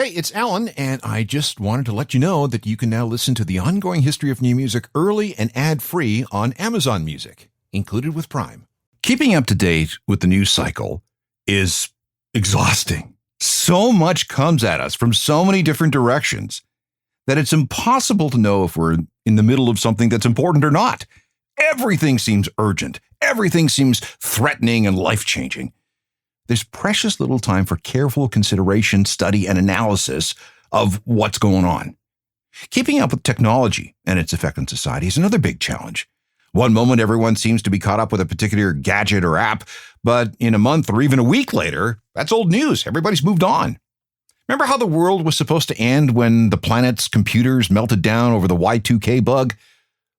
Hey, it's Alan, and I just wanted to let you know that you can now listen to the ongoing history of new music early and ad-free on Amazon Music, included with Prime. Keeping up to date with the news cycle is exhausting. So much comes at us from so many different directions that it's impossible to know if we're in the middle of something that's important or not. Everything seems urgent. Everything seems threatening and life-changing. There's precious little time for careful consideration, study, and analysis of what's going on. Keeping up with technology and its effect on society is another big challenge. One moment, everyone seems to be caught up with a particular gadget or app, but in a month or even a week later, that's old news. Everybody's moved on. Remember how the world was supposed to end when the planet's computers melted down over the Y2K bug?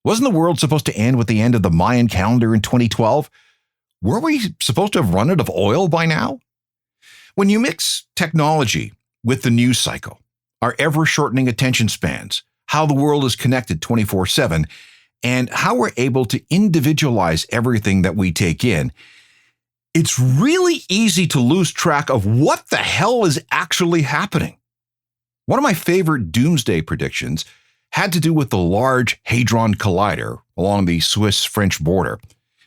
Wasn't the world supposed to end with the end of the Mayan calendar in 2012? Were we supposed to have run out of oil by now? When you mix technology with the news cycle, our ever-shortening attention spans, how the world is connected 24/7, and how we're able to individualize everything that we take in, it's really easy to lose track of what the hell is actually happening. One of my favorite doomsday predictions had to do with the Large Hadron Collider along the Swiss-French border.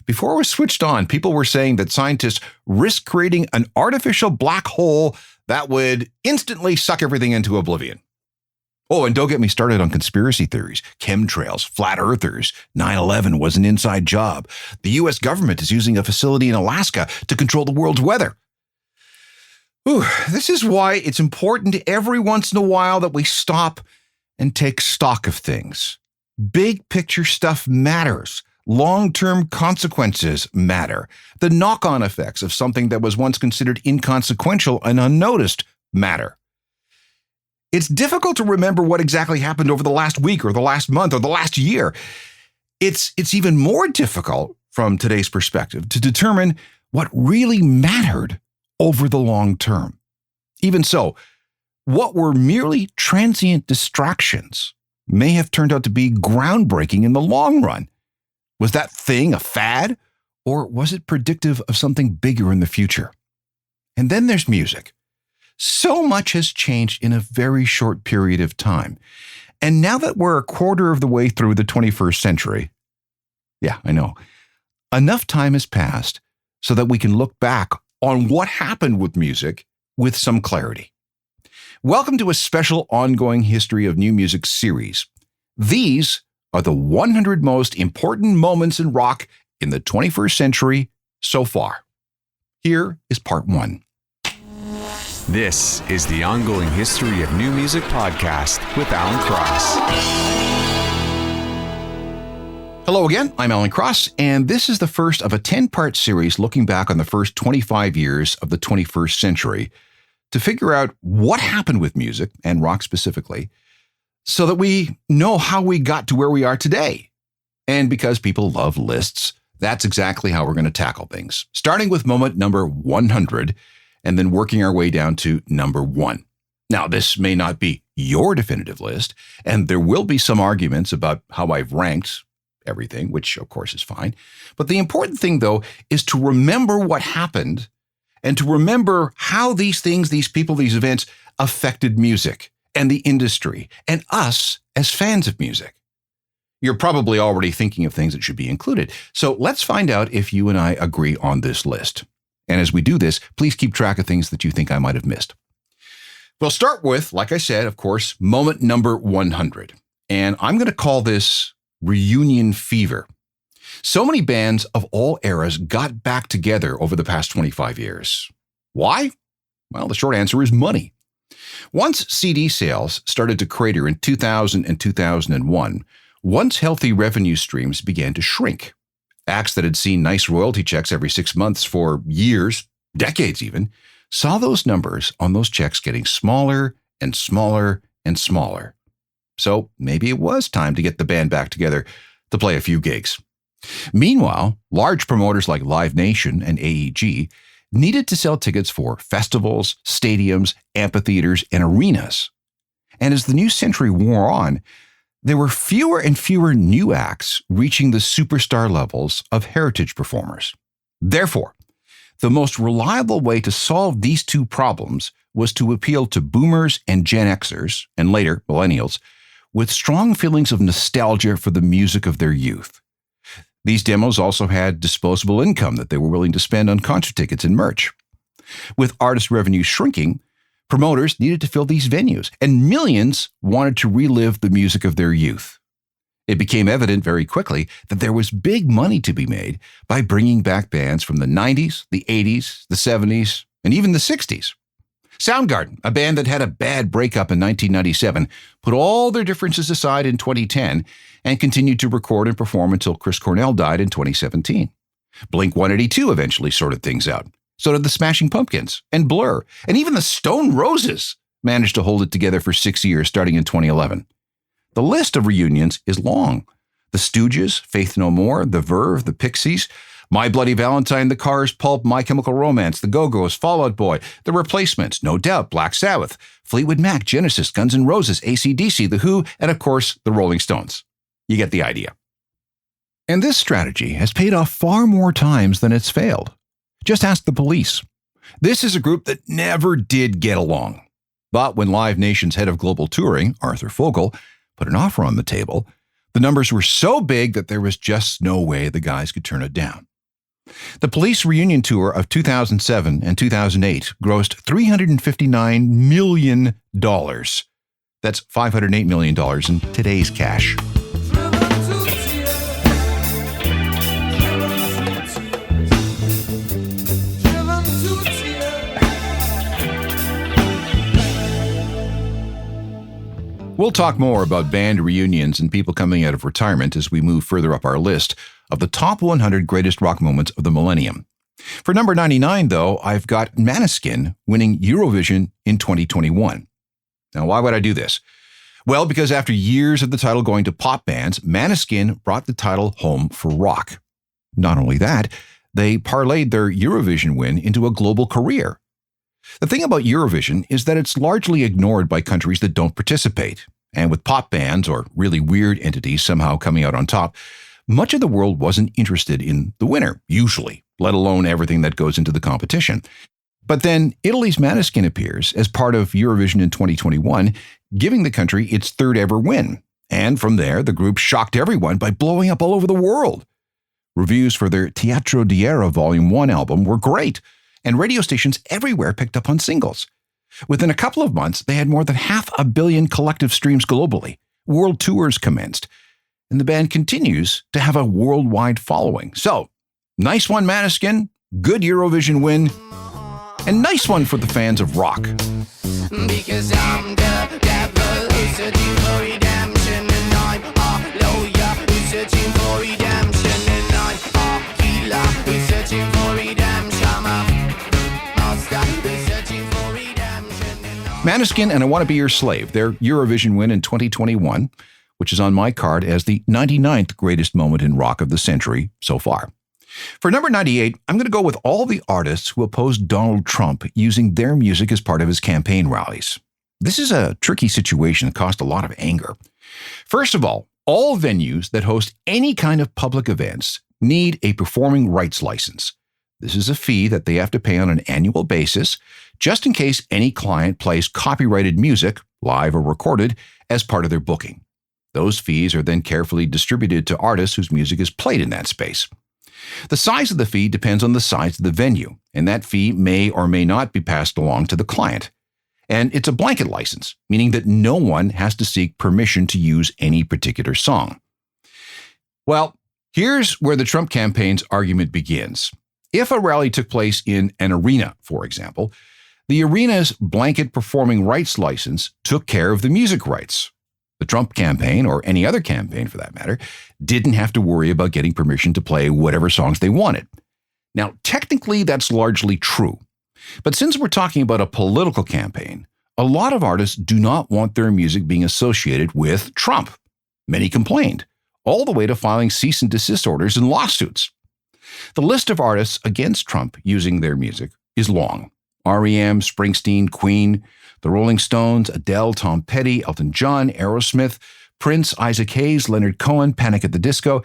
Before it was switched on, people were saying that scientists risk creating an artificial black hole that would instantly suck everything into oblivion. Oh, and don't get me started on conspiracy theories, chemtrails, flat earthers, 9/11 was an inside job. The U.S. government is using a facility in Alaska to control the world's weather. This is why it's important every once in a while that we stop and take stock of things. Big picture stuff matters. Long-term consequences matter. The knock-on effects of something that was once considered inconsequential and unnoticed matter. It's difficult to remember what exactly happened over the last week or the last month or the last year. It's even more difficult from today's perspective to determine what really mattered over the long term. Even so, what were merely transient distractions may have turned out to be groundbreaking in the long run. Was that thing a fad, or was it predictive of something bigger in the future? And then there's music. So much has changed in a very short period of time. And now that we're a quarter of the way through the 21st century, yeah, I know, enough time has passed so that we can look back on what happened with music with some clarity. Welcome to a special ongoing history of new music series. These are the 100 most important moments in rock in the 21st century so far. Here is part 1. This is the Ongoing History of New Music podcast with Alan Cross. Hello again, I'm Alan Cross, and this is the first of a 10-part series looking back on the first 25 years of the 21st century to figure out what happened with music, and rock specifically, so that we know how we got to where we are today. And because people love lists, that's exactly how we're going to tackle things, starting with moment number 100 and then working our way down to number 1. Now, this may not be your definitive list, and there will be some arguments about how I've ranked everything, which of course is fine. But the important thing, though, is to remember what happened and to remember how these things, these people, these events affected music and the industry, and us as fans of music. You're probably already thinking of things that should be included. So let's find out if you and I agree on this list. And as we do this, please keep track of things that you think I might have missed. We'll start with, like I said, of course, moment number 100. And I'm going to call this reunion fever. So many bands of all eras got back together over the past 25 years. Why? Well, the short answer is money. Once CD sales started to crater in 2000 and 2001, once healthy revenue streams began to shrink. Acts that had seen nice royalty checks every 6 months for years, decades even, saw those numbers on those checks getting smaller and smaller and smaller. So maybe it was time to get the band back together to play a few gigs. Meanwhile, large promoters like Live Nation and AEG needed to sell tickets for festivals, stadiums, amphitheaters, and arenas. And as the new century wore on, there were fewer and fewer new acts reaching the superstar levels of heritage performers. Therefore, The most reliable way to solve these two problems was to appeal to boomers and Gen Xers, and later millennials, with strong feelings of nostalgia for the music of their youth. These demos also had disposable income that they were willing to spend on concert tickets and merch. With artist revenue shrinking, promoters needed to fill these venues, and millions wanted to relive the music of their youth. It became evident very quickly that there was big money to be made by bringing back bands from the 90s, the 80s, the 70s, and even the 60s. Soundgarden, a band that had a bad breakup in 1997, put all their differences aside in 2010 and continued to record and perform until Chris Cornell died in 2017. Blink-182 eventually sorted things out. So did the Smashing Pumpkins and Blur, and even the Stone Roses managed to hold it together for 6 years starting in 2011. The list of reunions is long. The Stooges, Faith No More, The Verve, The Pixies, My Bloody Valentine, The Cars, Pulp, My Chemical Romance, The Go-Go's, Fall Out Boy, The Replacements, No Doubt, Black Sabbath, Fleetwood Mac, Genesis, Guns N' Roses, AC/DC, The Who, and of course, The Rolling Stones. You get the idea. And this strategy has paid off far more times than it's failed. Just ask the Police. This is a group that never did get along. But when Live Nation's head of global touring, Arthur Fogel, put an offer on the table, the numbers were so big that there was just no way the guys could turn it down. The Police reunion tour of 2007 and 2008 grossed $359 million. That's $508 million in today's cash. We'll talk more about band reunions and people coming out of retirement as we move further up our list of the top 100 greatest rock moments of the millennium. For number 99, though, I've got Måneskin winning Eurovision in 2021. Now, why would I do this? Well, because after years of the title going to pop bands, Måneskin brought the title home for rock. Not only that, they parlayed their Eurovision win into a global career. The thing about Eurovision is that it's largely ignored by countries that don't participate. And with pop bands or really weird entities somehow coming out on top, much of the world wasn't interested in the winner, usually, let alone everything that goes into the competition. But then Italy's Måneskin appears as part of Eurovision in 2021, giving the country its third ever win. And from there, the group shocked everyone by blowing up all over the world. Reviews for their Teatro d'Era Volume 1 album were great, and radio stations everywhere picked up on singles. Within a couple of months, they had more than 500 million collective streams globally. World tours commenced, and the band continues to have a worldwide following. So, nice one, Måneskin, good Eurovision win, and nice one for the fans of rock. Because I'm the devil who's searching for redemption, and I'm a lawyer who's searching for redemption, and I'm a healer who's searching for redemption. I'm a master who's searching for redemption. Måneskin and I Want to Be Your Slave, their Eurovision win in 2021, which is on my card as the 99th greatest moment in rock of the century so far. For number 98, I'm going to go with all the artists who opposed Donald Trump using their music as part of his campaign rallies. This is a tricky situation that caused a lot of anger. First of all venues that host any kind of public events need a performing rights license. This is a fee that they have to pay on an annual basis, just in case any client plays copyrighted music, live or recorded, as part of their booking. Those fees are then carefully distributed to artists whose music is played in that space. The size of the fee depends on the size of the venue, and that fee may or may not be passed along to the client. And it's a blanket license, meaning that no one has to seek permission to use any particular song. Well, here's where the Trump campaign's argument begins. If a rally took place in an arena, for example, the arena's blanket performing rights license took care of the music rights. The Trump campaign, or any other campaign for that matter, didn't have to worry about getting permission to play whatever songs they wanted. Now, technically, that's largely true. But since we're talking about a political campaign, a lot of artists do not want their music being associated with Trump. Many complained, all the way to filing cease and desist orders and lawsuits. The list of artists against Trump using their music is long. R.E.M., Springsteen, Queen, The Rolling Stones, Adele, Tom Petty, Elton John, Aerosmith, Prince, Isaac Hayes, Leonard Cohen, Panic at the Disco.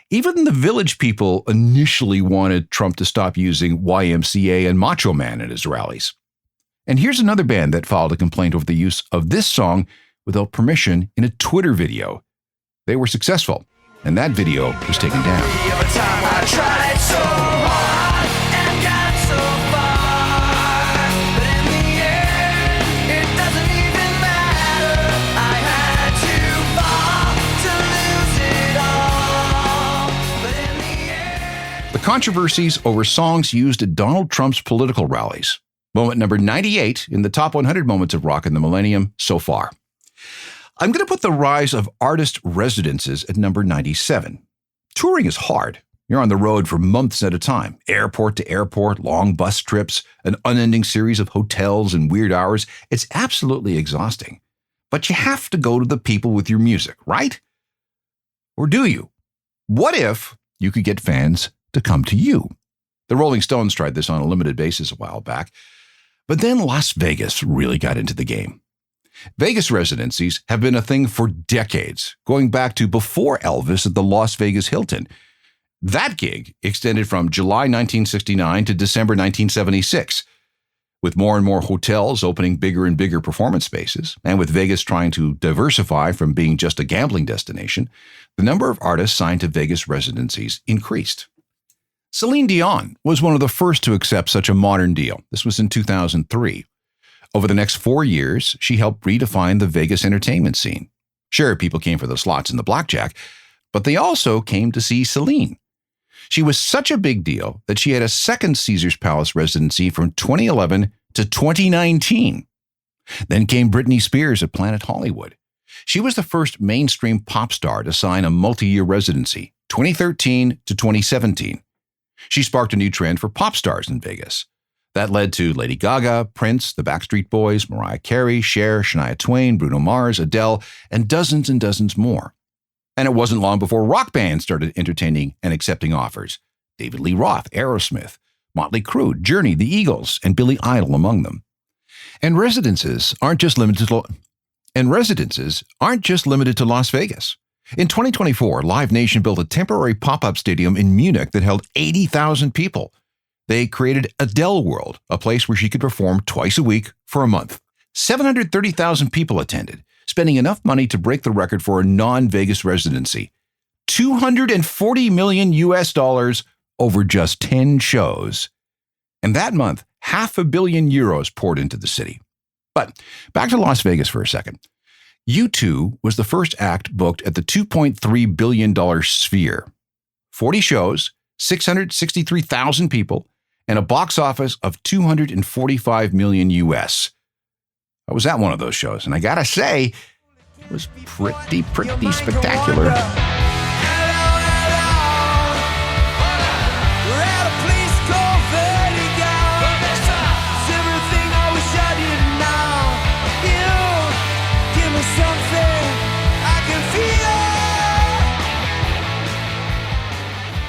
Even the Village People initially wanted Trump to stop using YMCA and Macho Man at his rallies. And here's another band that filed a complaint over the use of this song without permission in a Twitter video. They were successful, and that video was taken down. Every time I tried so hard and got so far, but in the end, it doesn't even matter. I had to fall to lose it all, but in the end. The controversies over songs used at Donald Trump's political rallies. Moment number 98 in the top 100 moments of rock in the millennium so far. I'm going to put the rise of artist residences at number 97. Touring is hard. You're on the road for months at a time, airport to airport, long bus trips, an unending series of hotels and weird hours. It's absolutely exhausting. But you have to go to the people with your music, right? Or do you? What if you could get fans to come to you? The Rolling Stones tried this on a limited basis a while back. But then Las Vegas really got into the game. Vegas residencies have been a thing for decades, going back to before Elvis at the Las Vegas Hilton. That gig extended from July 1969 to December 1976. With more and more hotels opening bigger and bigger performance spaces, and with Vegas trying to diversify from being just a gambling destination, the number of artists signed to Vegas residencies increased. Celine Dion was one of the first to accept such a modern deal. This was in 2003. Over the next 4 years, she helped redefine the Vegas entertainment scene. Sure, people came for the slots and the blackjack, but they also came to see Celine. She was such a big deal that she had a second Caesars Palace residency from 2011 to 2019. Then came Britney Spears at Planet Hollywood. She was the first mainstream pop star to sign a multi-year residency, 2013 to 2017. She sparked a new trend for pop stars in Vegas. That led to Lady Gaga, Prince, the Backstreet Boys, Mariah Carey, Cher, Shania Twain, Bruno Mars, Adele, and dozens more. And it wasn't long before rock bands started entertaining and accepting offers. David Lee Roth, Aerosmith, Motley Crue, Journey, the Eagles, and Billy Idol among them. And residences aren't just limited to Las Vegas. In 2024, Live Nation built a temporary pop-up stadium in Munich that held 80,000 people. They created Adele World, a place where she could perform twice a week for a month. 730,000 people attended, spending enough money to break the record for a non-Vegas residency. $240 million over just 10 shows. And that month, €500 million poured into the city. But back to Las Vegas for a second. U2 was the first act booked at the $2.3 billion Sphere. 40 shows, 663,000 people, and a box office of $245 million. I was at one of those shows, and I gotta say, it was pretty spectacular.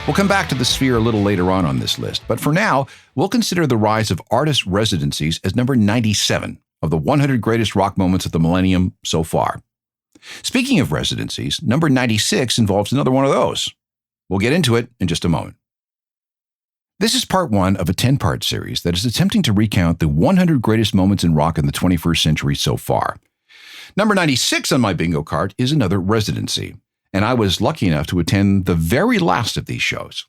We'll come back to the Sphere a little later on this list, but for now, we'll consider the rise of artist residencies as number 97 of the 100 greatest rock moments of the millennium so far. Speaking of residencies, number 96 involves another one of those. We'll get into it in just a moment. This is part one of a 10-part series that is attempting to recount the 100 greatest moments in rock in the 21st century so far. Number 96 on my bingo card is another residency, and I was lucky enough to attend the very last of these shows.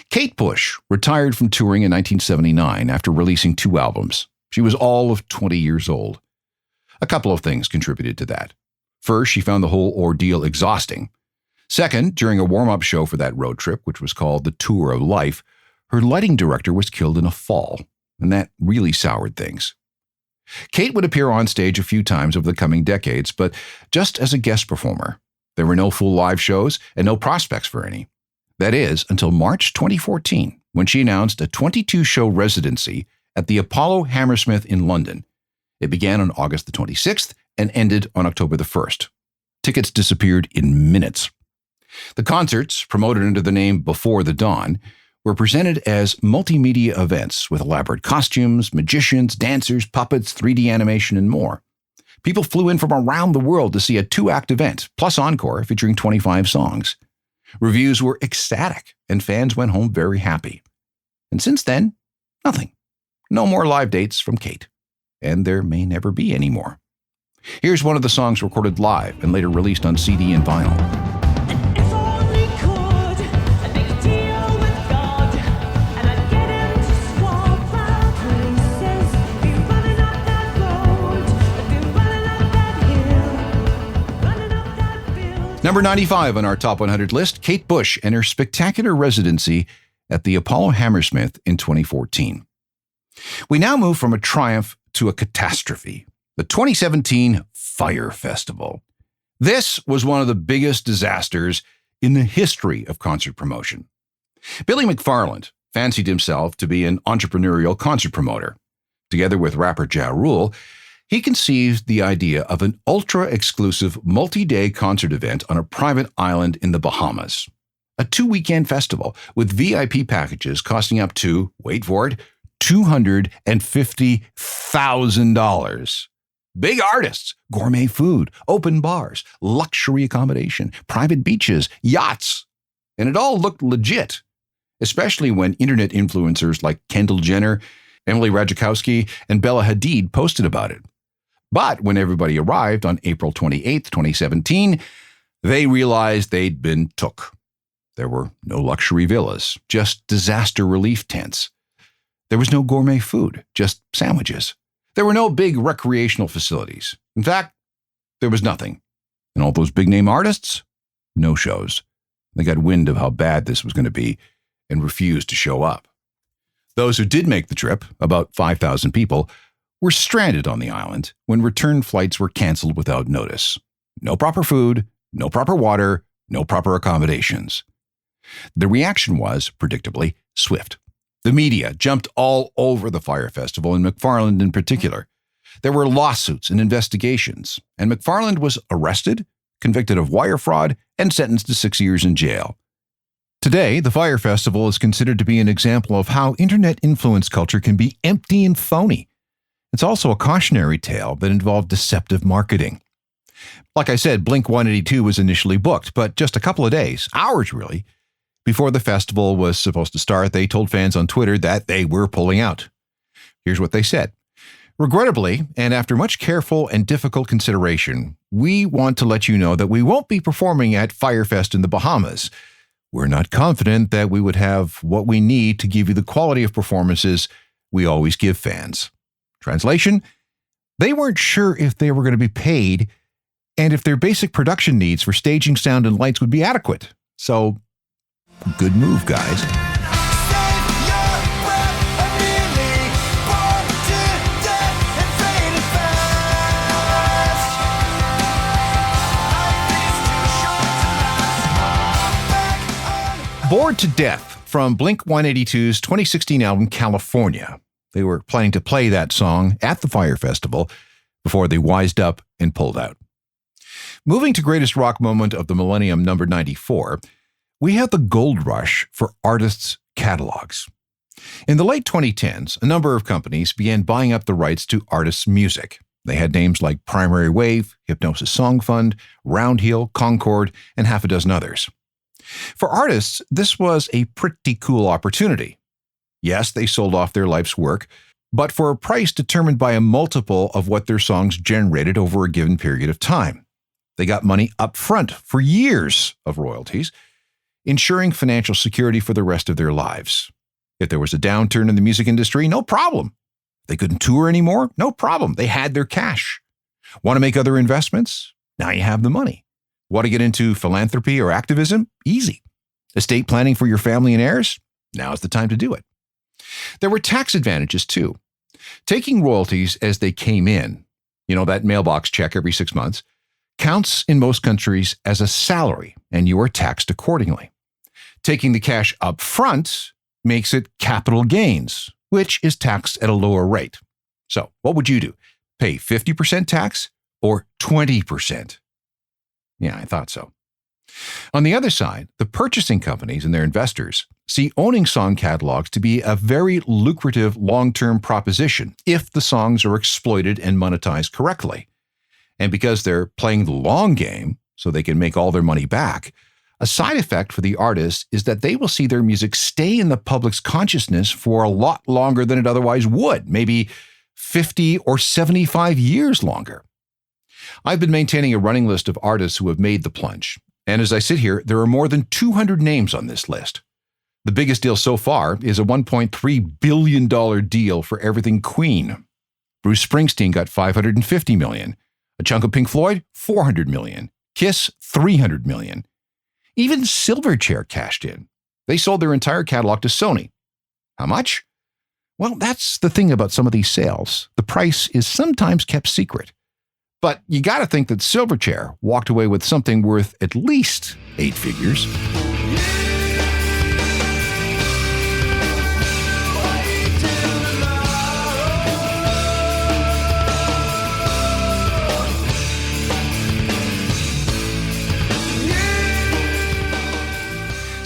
Kate Bush retired from touring in 1979 after releasing 2 albums. She was all of 20 years old. A couple of things contributed to that. First, she found the whole ordeal exhausting. Second, during a warm-up show for that road trip, which was called the Tour of Life, her lighting director was killed in a fall, and that really soured things. Kate would appear on stage a few times over the coming decades, but just as a guest performer. There were no full live shows and no prospects for any. That is, until March 2014, when she announced a 22-show residency at the Apollo Hammersmith in London. It began on August the 26th and ended on October the 1st. Tickets disappeared in minutes. The concerts, promoted under the name Before the Dawn, were presented as multimedia events with elaborate costumes, magicians, dancers, puppets, 3D animation, and more. People flew in from around the world to see a 2-act event, plus encore, featuring 25 songs. Reviews were ecstatic, and fans went home very happy. And since then, nothing. No more live dates from Kate. And there may never be any more. Here's one of the songs recorded live and later released on CD and vinyl. If only could, I'd make a deal with God, and I'd get him to swap our places. Be running up that road, I'd be running up that hill, running up that building. Number 95 on our Top 100 list, Kate Bush and her spectacular residency at the Apollo Hammersmith in 2014. We now move from a triumph to a catastrophe. The 2017 Fyre Festival. This was one of the biggest disasters in the history of concert promotion. Billy McFarland fancied himself to be an entrepreneurial concert promoter. Together with rapper Ja Rule, he conceived the idea of an ultra-exclusive multi-day concert event on a private island in the Bahamas. A 2-weekend festival with VIP packages costing up to, wait for it, $250,000. Big artists, gourmet food, open bars, luxury accommodation, private beaches, yachts. And it all looked legit, especially when internet influencers like Kendall Jenner, Emily Ratajkowski, and Bella Hadid posted about it. But when everybody arrived on April 28, 2017, they realized they'd been took. There were no luxury villas, just disaster relief tents. There was no gourmet food, just sandwiches. There were no big recreational facilities. In fact, there was nothing. And all those big-name artists? No shows. They got wind of how bad this was going to be and refused to show up. Those who did make the trip, about 5,000 people, were stranded on the island when return flights were canceled without notice. No proper food, no proper water, no proper accommodations. The reaction was, predictably, swift. The media jumped all over the Fyre Festival, and McFarland in particular. There were lawsuits and investigations, and McFarland was arrested, convicted of wire fraud, and sentenced to 6 years in jail. Today, the Fyre Festival is considered to be an example of how internet influence culture can be empty and phony. It's also a cautionary tale that involved deceptive marketing. Like I said, Blink-182 was initially booked, but just a couple of days, hours really, before the festival was supposed to start, they told fans on Twitter that they were pulling out. Here's what they said. Regrettably, and after much careful and difficult consideration, we want to let you know that we won't be performing at Fyre Fest in the Bahamas. We're not confident that we would have what we need to give you the quality of performances we always give fans. Translation, they weren't sure if they were going to be paid and if their basic production needs for staging, sound, and lights would be adequate. So, good move, guys. Bored to Death from Blink-182's 2016 album California. They were planning to play that song at the Fyre Festival before they wised up and pulled out. Moving to greatest rock moment of the millennium, number 94, we have the gold rush for artists' catalogs. In the late 2010s, a number of companies began buying up the rights to artists' music. They had names like Primary Wave, Hypnosis Song Fund, Roundhill, Concord, and half a dozen others. For artists, this was a pretty cool opportunity. Yes, they sold off their life's work, but for a price determined by a multiple of what their songs generated over a given period of time. They got money up front for years of royalties, ensuring financial security for the rest of their lives. If there was a downturn in the music industry, no problem. They couldn't tour anymore? No problem. They had their cash. Want to make other investments? Now you have the money. Want to get into philanthropy or activism? Easy. Estate planning for your family and heirs? Now's the time to do it. There were tax advantages too. Taking royalties as they came in, that mailbox check every 6 months, counts in most countries as a salary, and you are taxed accordingly. Taking the cash up front makes it capital gains, which is taxed at a lower rate. So what would you do? Pay 50% tax or 20%? Yeah, I thought so. On the other side, the purchasing companies and their investors see owning song catalogs to be a very lucrative long-term proposition if the songs are exploited and monetized correctly. And because they're playing the long game, so they can make all their money back, A side effect for the artists is that they will see their music stay in the public's consciousness for a lot longer than it otherwise would, maybe 50 or 75 years longer. I've been maintaining a running list of artists who have made the plunge, and as I sit here, there are more than 200 names on this list. The biggest deal so far is a $1.3 billion deal for everything Queen. Bruce Springsteen got $550 million. A chunk of Pink Floyd, $400 million. Kiss, $300 million. Even Silverchair cashed in. They sold their entire catalog to Sony. How much? Well, that's the thing about some of these sales. The price is sometimes kept secret. But you got to think that Silverchair walked away with something worth at least 8 figures.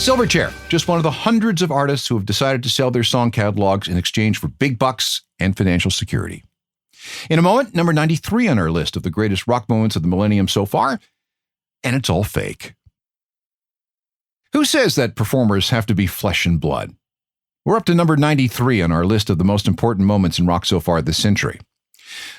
Silverchair, just one of the hundreds of artists who have decided to sell their song catalogs in exchange for big bucks and financial security. In a moment, number 93 on our list of the greatest rock moments of the millennium so far, and it's all fake. Who says that performers have to be flesh and blood? We're up to number 93 on our list of the most important moments in rock so far this century.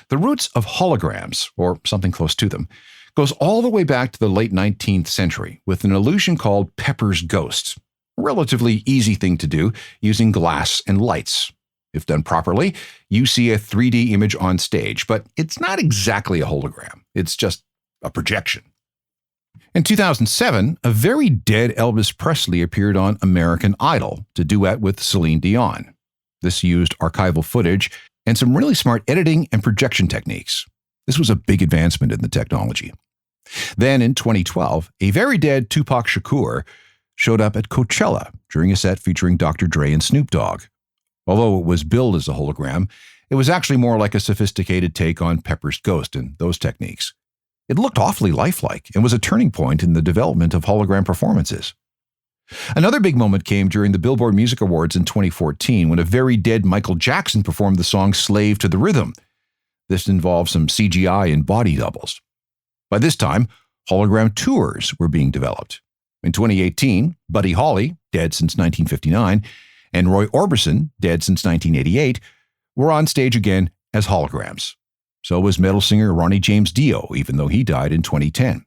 The roots of holograms, or something close to them, goes all the way back to the late 19th century with an illusion called Pepper's Ghost, a relatively easy thing to do using glass and lights. If done properly, you see a 3D image on stage, but it's not exactly a hologram. It's just a projection. In 2007, a very dead Elvis Presley appeared on American Idol to duet with Celine Dion. This used archival footage and some really smart editing and projection techniques. This was a big advancement in the technology. Then in 2012, a very dead Tupac Shakur showed up at Coachella during a set featuring Dr. Dre and Snoop Dogg. Although it was billed as a hologram, it was actually more like a sophisticated take on Pepper's Ghost and those techniques. It looked awfully lifelike and was a turning point in the development of hologram performances. Another big moment came during the Billboard Music Awards in 2014 when a very dead Michael Jackson performed the song Slave to the Rhythm. This involved some CGI and body doubles. By this time, hologram tours were being developed. In 2018, Buddy Holly, dead since 1959, and Roy Orbison, dead since 1988, were on stage again as holograms. So was metal singer Ronnie James Dio, even though he died in 2010.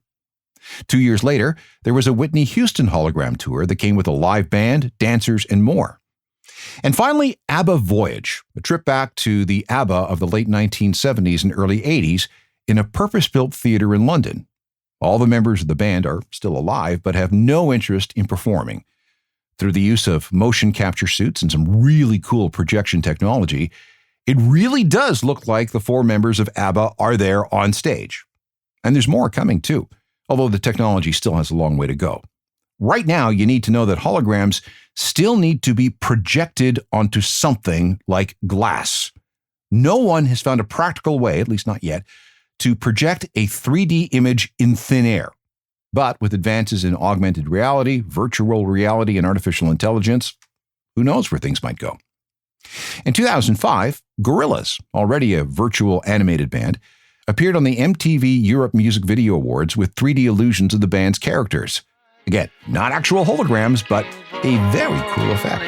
2 years later, there was a Whitney Houston hologram tour that came with a live band, dancers, and more. And finally, ABBA Voyage, a trip back to the ABBA of the late 1970s and early 80s in a purpose-built theater in London. All the members of the band are still alive, but have no interest in performing. Through the use of motion capture suits and some really cool projection technology, it really does look like the 4 members of ABBA are there on stage. And there's more coming too, although the technology still has a long way to go. Right now, you need to know that holograms still need to be projected onto something like glass. No one has found a practical way, at least not yet, to project a 3D image in thin air. But with advances in augmented reality, virtual reality, and artificial intelligence, who knows where things might go. In 2005, Gorillaz, already a virtual animated band, appeared on the MTV Europe Music Video Awards with 3D illusions of the band's characters. Again, not actual holograms, but a very cool effect.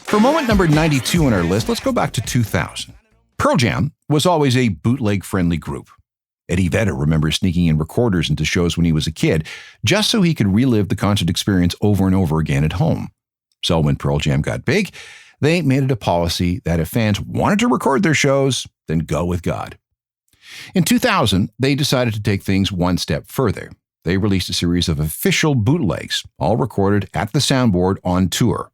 For moment number 92 on our list, let's go back to 2000. Pearl Jam was always a bootleg-friendly group. Eddie Vedder remembers sneaking in recorders into shows when he was a kid, just so he could relive the concert experience over and over again at home. So when Pearl Jam got big, they made it a policy that if fans wanted to record their shows, then go with God. In 2000, they decided to take things one step further. They released a series of official bootlegs, all recorded at the soundboard on tour.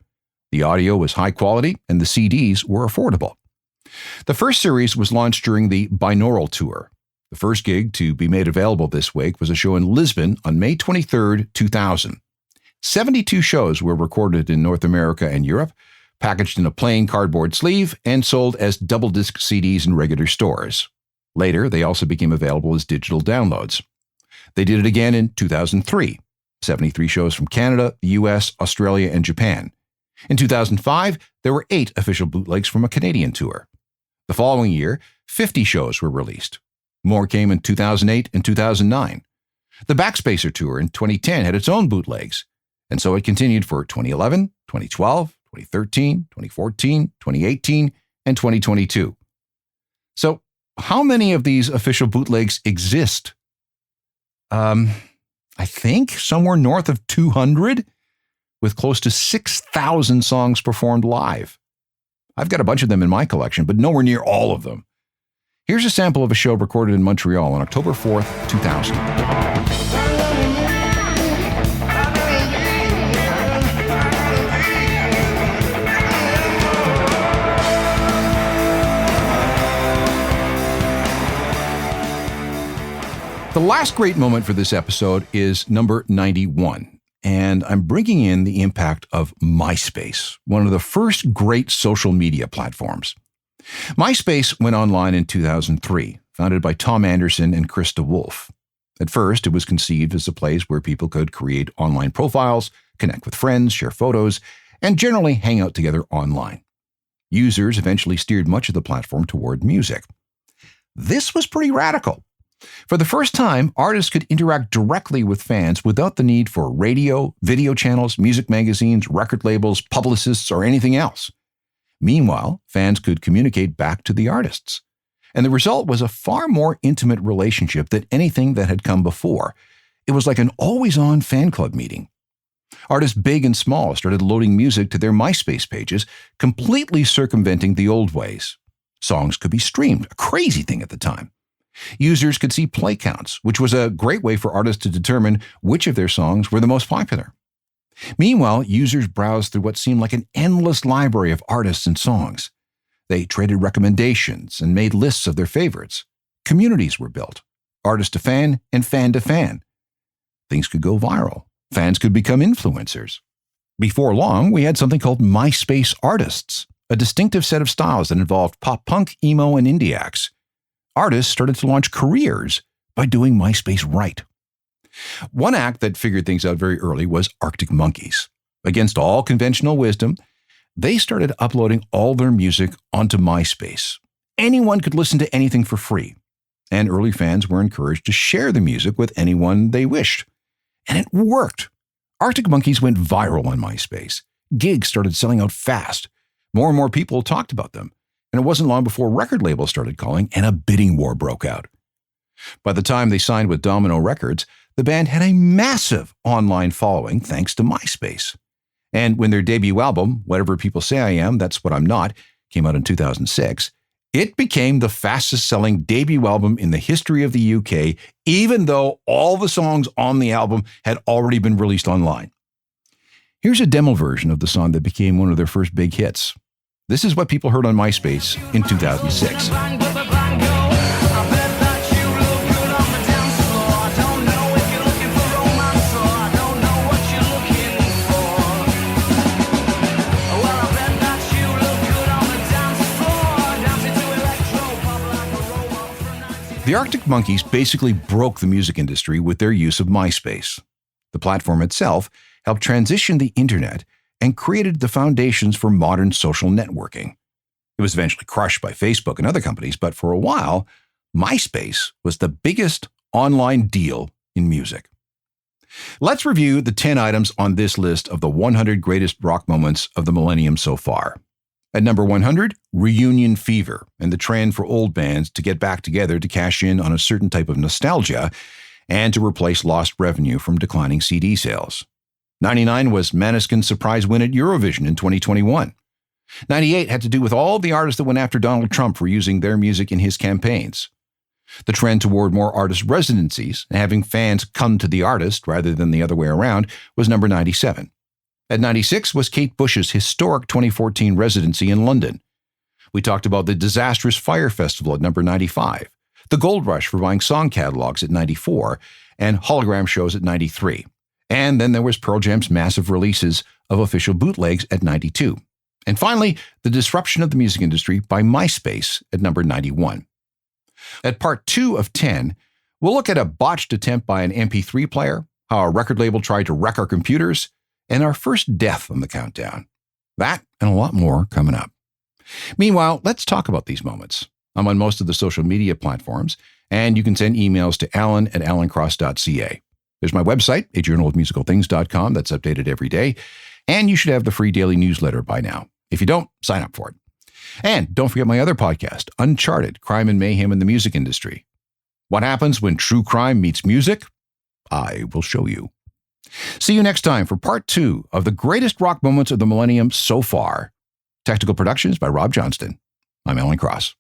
The audio was high quality and the CDs were affordable. The first series was launched during the binaural tour. The first gig to be made available this week was a show in Lisbon on May 23, 2000. 72 shows were recorded in North America and Europe, packaged in a plain cardboard sleeve, and sold as double-disc CDs in regular stores. Later, they also became available as digital downloads. They did it again in 2003. 73 shows from Canada, the US, Australia, and Japan. In 2005, there were 8 official bootlegs from a Canadian tour. The following year, 50 shows were released. More came in 2008 and 2009. The Backspacer tour in 2010 had its own bootlegs, and so it continued for 2011, 2012, 2013, 2014, 2018, and 2022. So, how many of these official bootlegs exist? I think somewhere north of 200, with close to 6,000 songs performed live. I've got a bunch of them in my collection, but nowhere near all of them. Here's a sample of a show recorded in Montreal on October 4th, 2000. The last great moment for this episode is number 91, and I'm bringing in the impact of Myspace, one of the first great social media platforms. Myspace went online in 2003, founded by Tom Anderson and Krista Wolf. At first, it was conceived as a place where people could create online profiles, connect with friends, share photos, and generally hang out together online. Users eventually steered much of the platform toward music. This was pretty radical. For the first time, artists could interact directly with fans without the need for radio, video channels, music magazines, record labels, publicists, or anything else. Meanwhile, fans could communicate back to the artists. And the result was a far more intimate relationship than anything that had come before. It was like an always-on fan club meeting. Artists big and small started loading music to their Myspace pages, completely circumventing the old ways. Songs could be streamed, a crazy thing at the time. Users could see play counts, which was a great way for artists to determine which of their songs were the most popular. Meanwhile, users browsed through what seemed like an endless library of artists and songs. They traded recommendations and made lists of their favorites. Communities were built, artist to fan and fan to fan. Things could go viral. Fans could become influencers. Before long, we had something called Myspace artists, a distinctive set of styles that involved pop punk, emo, and indie acts. Artists started to launch careers by doing Myspace right. One act that figured things out very early was Arctic Monkeys. Against all conventional wisdom, they started uploading all their music onto Myspace. Anyone could listen to anything for free, and early fans were encouraged to share the music with anyone they wished. And it worked. Arctic Monkeys went viral on Myspace. Gigs started selling out fast. More and more people talked about them. And it wasn't long before record labels started calling and a bidding war broke out. By the time they signed with Domino Records, the band had a massive online following thanks to Myspace. And when their debut album, Whatever People Say I Am, That's What I'm Not, came out in 2006, it became the fastest-selling debut album in the history of the UK, even though all the songs on the album had already been released online. Here's a demo version of the song that became one of their first big hits. This is what people heard on Myspace in 2006. The Arctic Monkeys basically broke the music industry with their use of Myspace. The platform itself helped transition the internet and created the foundations for modern social networking. It was eventually crushed by Facebook and other companies, but for a while, Myspace was the biggest online deal in music. Let's review the 10 items on this list of the 100 greatest rock moments of the millennium so far. At number 100, reunion fever, and the trend for old bands to get back together to cash in on a certain type of nostalgia and to replace lost revenue from declining CD sales. 99 was Måneskin's surprise win at Eurovision in 2021. 98 had to do with all the artists that went after Donald Trump for using their music in his campaigns. The trend toward more artist residencies and having fans come to the artist rather than the other way around was number 97. At 96 was Kate Bush's historic 2014 residency in London. We talked about the disastrous Fyre Festival at number 95, the gold rush for buying song catalogs at 94, and hologram shows at 93. And then there was Pearl Jam's massive releases of official bootlegs at 92. And finally, the disruption of the music industry by Myspace at number 91. At part 2 of 10, we'll look at a botched attempt by an MP3 player, how a record label tried to wreck our computers, and our first death on the countdown. That and a lot more coming up. Meanwhile, let's talk about these moments. I'm on most of the social media platforms, and you can send emails to alan@alancross.ca. There's my website, a journalofmusicalthings.com, that's updated every day, and you should have the free daily newsletter by now. If you don't, sign up for it. And don't forget my other podcast, Uncharted, Crime and Mayhem in the Music Industry. What happens when true crime meets music? I will show you. See you next time for part 2 of the greatest rock moments of the millennium so far. Technical productions by Rob Johnston. I'm Alan Cross.